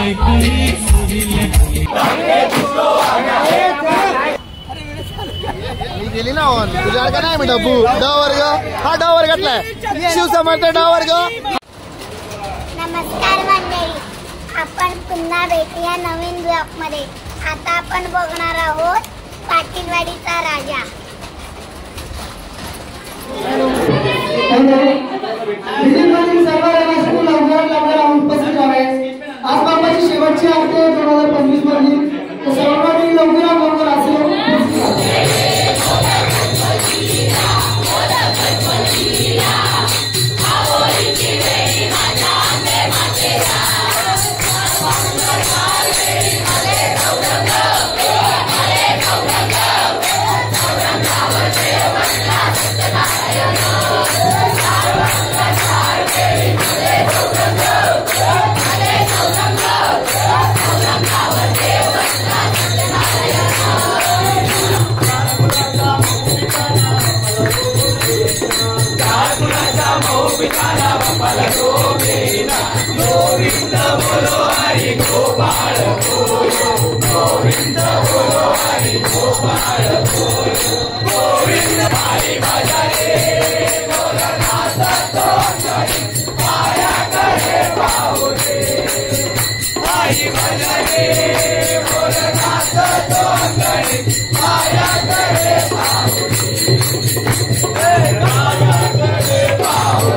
मी गेली ना तुझ्या का नाही मी डब्बू ड वर्ग हा ड वर्गातलाय शिवसमर्थ ड वर्ग। नमस्कार मंडळी, आपण पुन्हा भेटूया नवीन ब्लॉग मध्ये। आता आपण बघणार आहोत पाटीलवाडीचा राजा। आज बाबाची शेवटची आरती 2025 मधली सर्वांनी लवकर असेल। गोविंद बोलो हरि गोपाल गोविंद बोलो हरि गोपाल गोविंद हरि भजरे भोलनाथ तो माया करे पाहुरे हरि भजरे भोलनाथ तो माया करे पाहुरे माया करे पाहुरे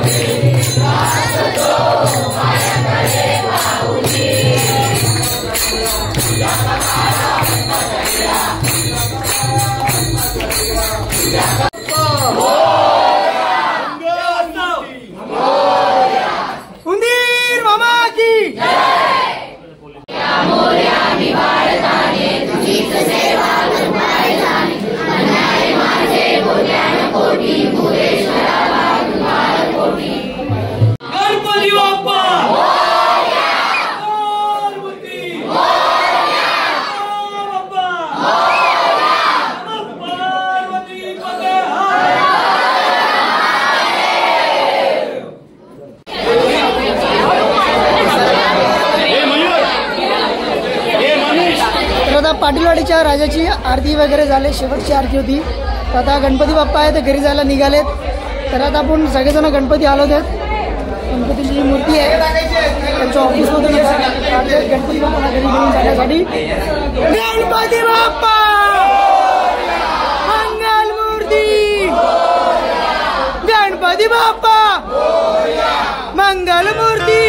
उंदीर मामा की गणपती बाप्पा पाटीलवाडीच्या राजाची आरती वगैरे झाली, शेवटची आरती होती। आता गणपती बाप्पा आहे ते घरी जायला निघालेत। तर आता आपण सगळेजण गणपती आलोत। गणपतीची जी मूर्ती आहे त्यांच्या ऑफिसमधून गणपती बाप्पाला घरी घेऊन जाण्यासाठी। गणपती बाप्पा मंगल मूर्ती, गणपती बाप्पा मंगल मूर्ती।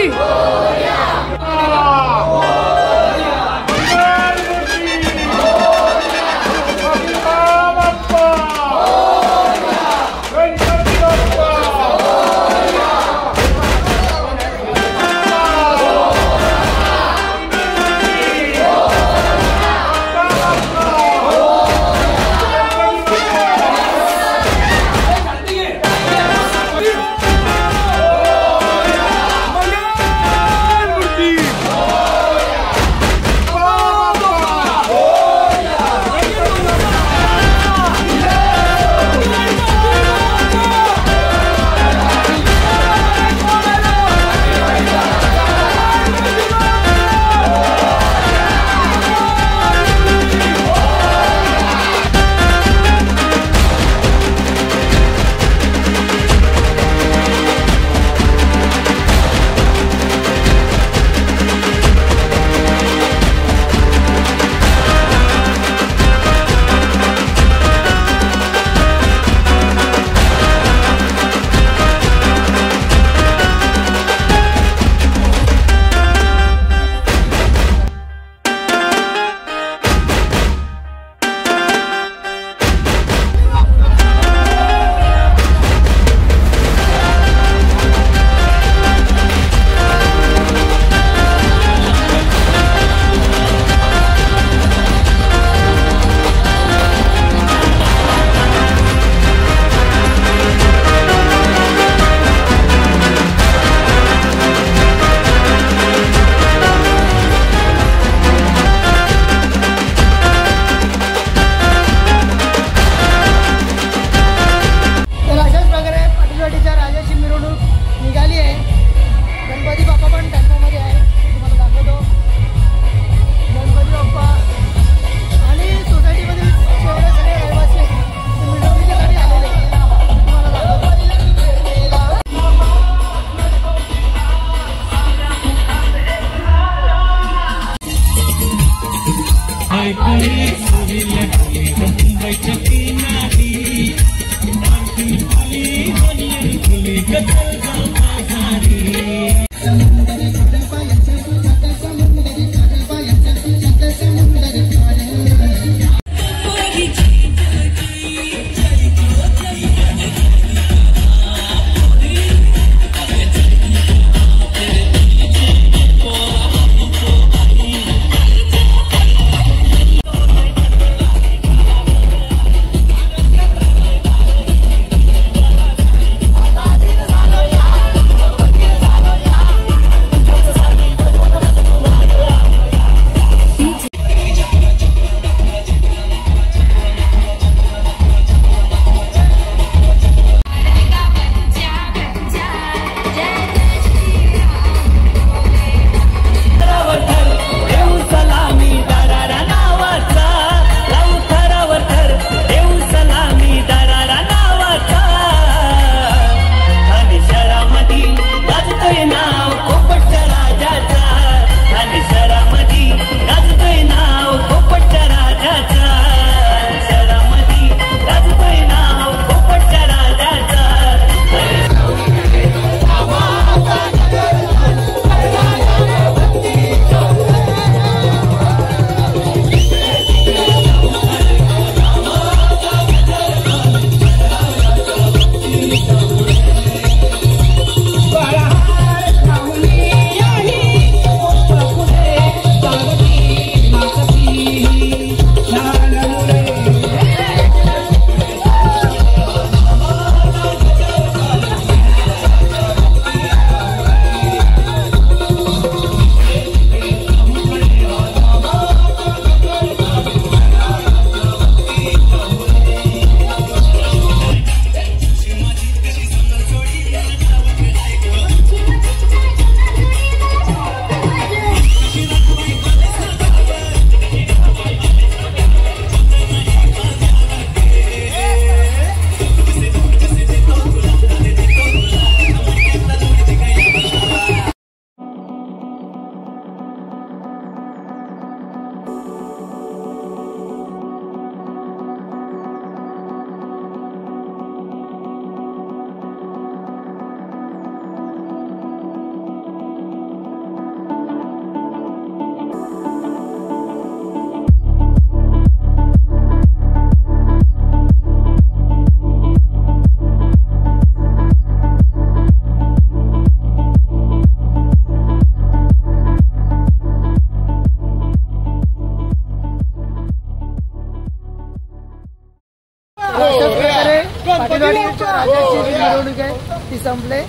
राजाची जी मिरवणूक आहे ती संपले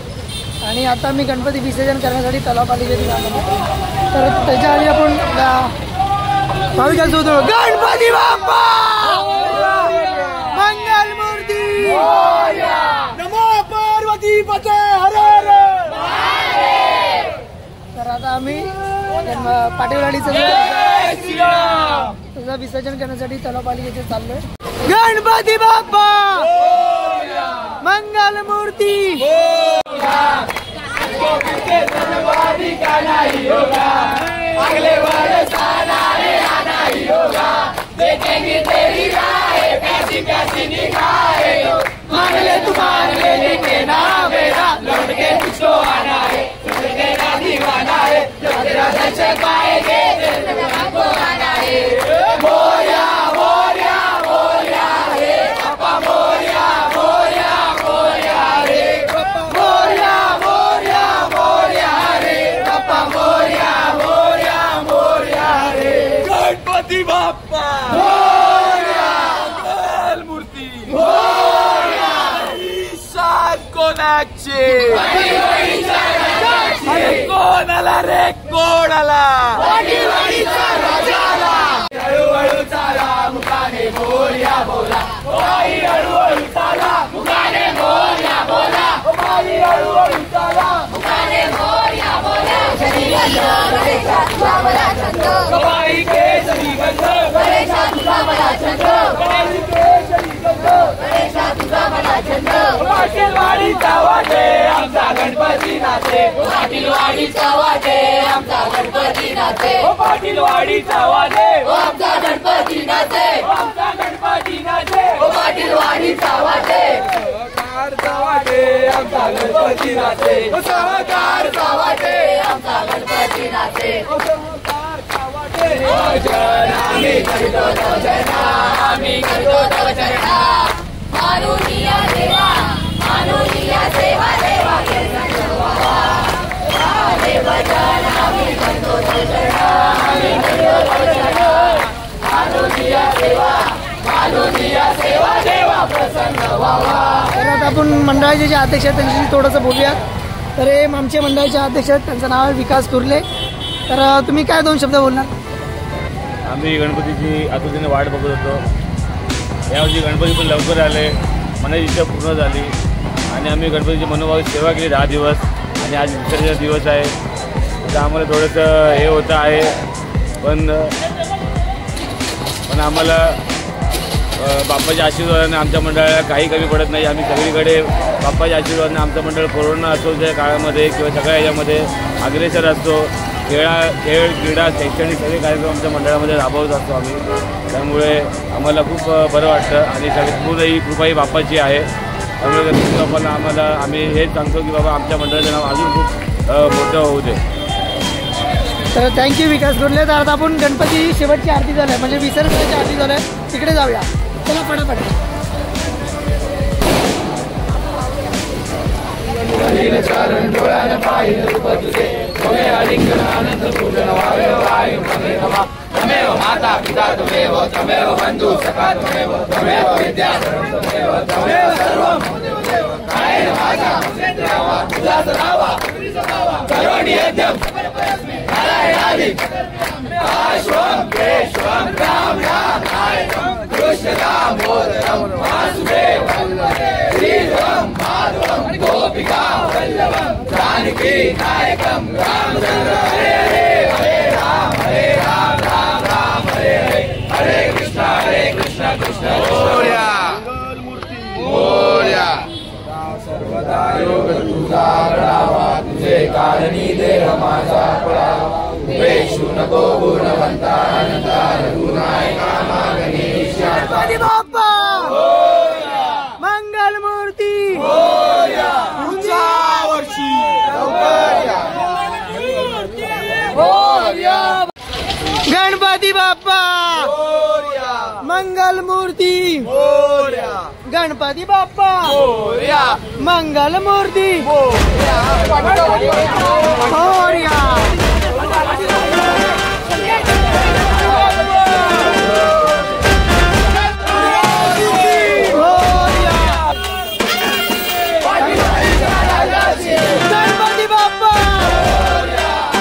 आणि आता मी गणपती विसर्जन करण्यासाठी तलावपालिकेत आलो. तर त्याच्या आधी आपण भाविकांचं होतो गणपती बाप्पा मंगल मूर्ती नमो पार्वती पते हर हर. तर आता आम्ही पाटेवाडीचं त्याचं विसर्जन करण्यासाठी तलावपालिकेचे चाललोय. गणपती बाप्पा मंगल मूर्ती अगले वर्ष आना ही होगा देखेंगे तेरी राहें प्यासी प्यासी निगाहें मान ले तू मान ले लेके ना मेरा लौट के तुझको आना है तुझे तेरा दीवाना है जो तेरा दर्शन पाएंगे तेरे को आना है. मोरिया मोरिया मोरिया रे पापा मोरिया मोरिया मोरिया रे मोरिया मोरिया मोरिया रे पापा मोरिया मोरिया मोरिया रे. गणपती बाप्पा मोरिया मंगल मूर्ती मोरिया ईशान कोणाचे अरे कोणाला रे कोणाला हळूहळू चाला मुखाने मोरिया बोला बाई हळूहळू चाला मुखाने मोरिया बोला बाई हळूहळू चाला मुखाने मोरिया बोला बाई के सरी बंद परेशा तुझा मला छंद बाई के सरी बंद परेशा तुझा मला छंद. पाटीलवाडीचा वाटे आमचा गणपती नाचे पाटीलवाडीचा वाटे आमचा गणपती नाचे पाटीलवाडीचा वाटे आमचा गणपती नाचे आमचा गणपती नाचे. पाटील वाडीचा वाटे सहकारचा वाटे आमचा गणपती नाचे सहकारचा वाटे आमचा गणपती नाचे सहकारचा वाटे भजन आम्ही करतो भजन आम्ही करतो भजन मानुनिया देवा सेवा देवा भजन आम्ही करतो भजन आम्ही करतो भजन मानुनिया सेवा देवा प्रसन्न व्हावा. तर आता आपण मंडळाचे जे अध्यक्ष आहेत त्यांच्याशी थोडंसं बोलूयात. तर हे आमचे मंडळाचे अध्यक्ष आहेत, त्यांचं नाव आहे विकास कुर्ले. तर तुम्ही काय 2 शब्द बोलणार? आम्ही गणपतीची आतुरतेने वाट बघत होतो. यावर्षी गणपती पण लवकर आले, मनाची इच्छा पूर्ण झाली आणि आम्ही गणपतीची मनोभावी सेवा केली 10 दिवस आणि आज दुसरा दिवस आहे. आता आम्हाला थोडंसं हे होतं आहे पण आम्हाला बाप्पाच्या आशीर्वादाने आमच्या मंडळाला काही कमी पडत नाही. आम्ही सगळीकडे बाप्पाच्या आशीर्वादाने आमचं मंडळ कोरोना असो त्या काळामध्ये किंवा सगळ्या याच्यामध्ये अग्रेसर असतो. खेळ क्रीडा शैक्षणिक सगळे कार्यक्रम आमच्या मंडळामध्ये राबवत असतो आम्ही. त्यामुळे आम्हाला खूप बरं वाटतं आणि पूर्ण ही कृपा ही बाप्पाची आहे. त्यामुळे गणपती बाप्पाला आम्ही हेच सांगतो की बाबा आमच्या मंडळाचं नाव अजून खूप मोठं होऊ दे. तर थँक्यू विकास कुर्ले. तर आता आपण गणपती शेवटची आरती झाली आहे म्हणजे विसर्जनाची आरती झाली आहे, तिकडे जाऊया. चला पटापट. चरण डोळ्यानं पाहिलं तुझे आनंद पूजन व्हावे तमेव माता पिता तमेव तमेव बंधू सखा तमेव तमेव विद्या तमेव तमेव सर्व काय माझा तुझाच रावा करोणी यज्ञम नारायणादि आश्वम केशवम राम नारायणम कृष्ण दामोदरम वासुदेवम श्रीराम माधवम गोपिका वल्लभम जानकी नायकम रामचंद्र हरे हरे राम राम राम हरे हरे कृष्ण कृष्ण मोरया मोरया सर्वदा योग तुझा रावा तुझे कारणी देह माझा पळावा वेशू नको गुणवंता अनंता रघुनायका मागणेशा गणपती बाप्पा मंगल मूर्ती पुढच्या वर्षी लवकर या. गणपती बाप्पा मंगल मूर्ती गणपती बाप्पा मंगल मूर्ती मोरया. गणपती बाप्पा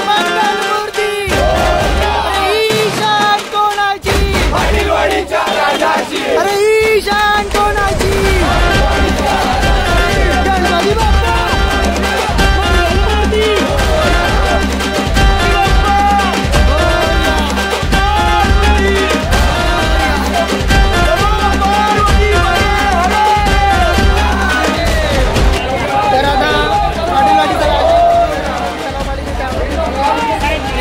मंगल मूर्ती ईशान कोणाची पाटीलवाडीच्या राजाची अरे ईशान कोणाची गणपती बाप्पा मंगल तर आता पाटीलवाडीचा राजा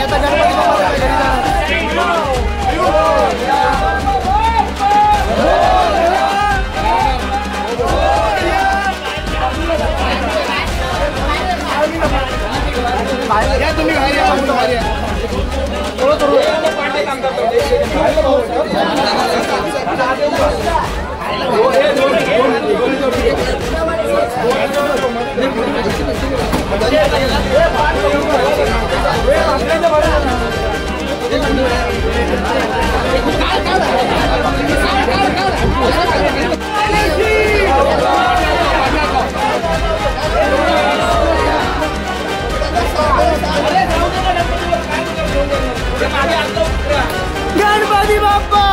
आता गणपती बाप्पाच्या घरी जाणार. गणपती बाप्पा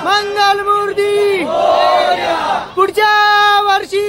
मंगल मूर्ती पुढच्या वर्षी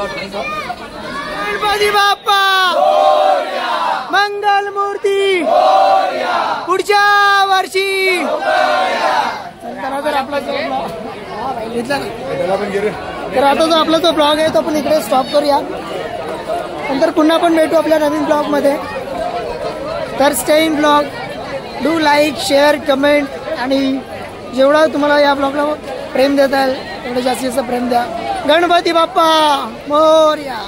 गणपती बाप्पा मंगल मूर्ती पुढच्या वर्षी. तर आपला तर आता जो आपला जो ब्लॉग आहे तो आपण इकडे स्टॉप करूया. नंतर पुन्हा पण भेटू आपल्या नवीन ब्लॉग मध्ये. तर stay in blog, do like share comment आणि जेवढं तुम्हाला या ब्लॉगला प्रेम देता येईल तेवढं जास्तीत जास्त प्रेम द्या. गणपती बाप्पा मोरया.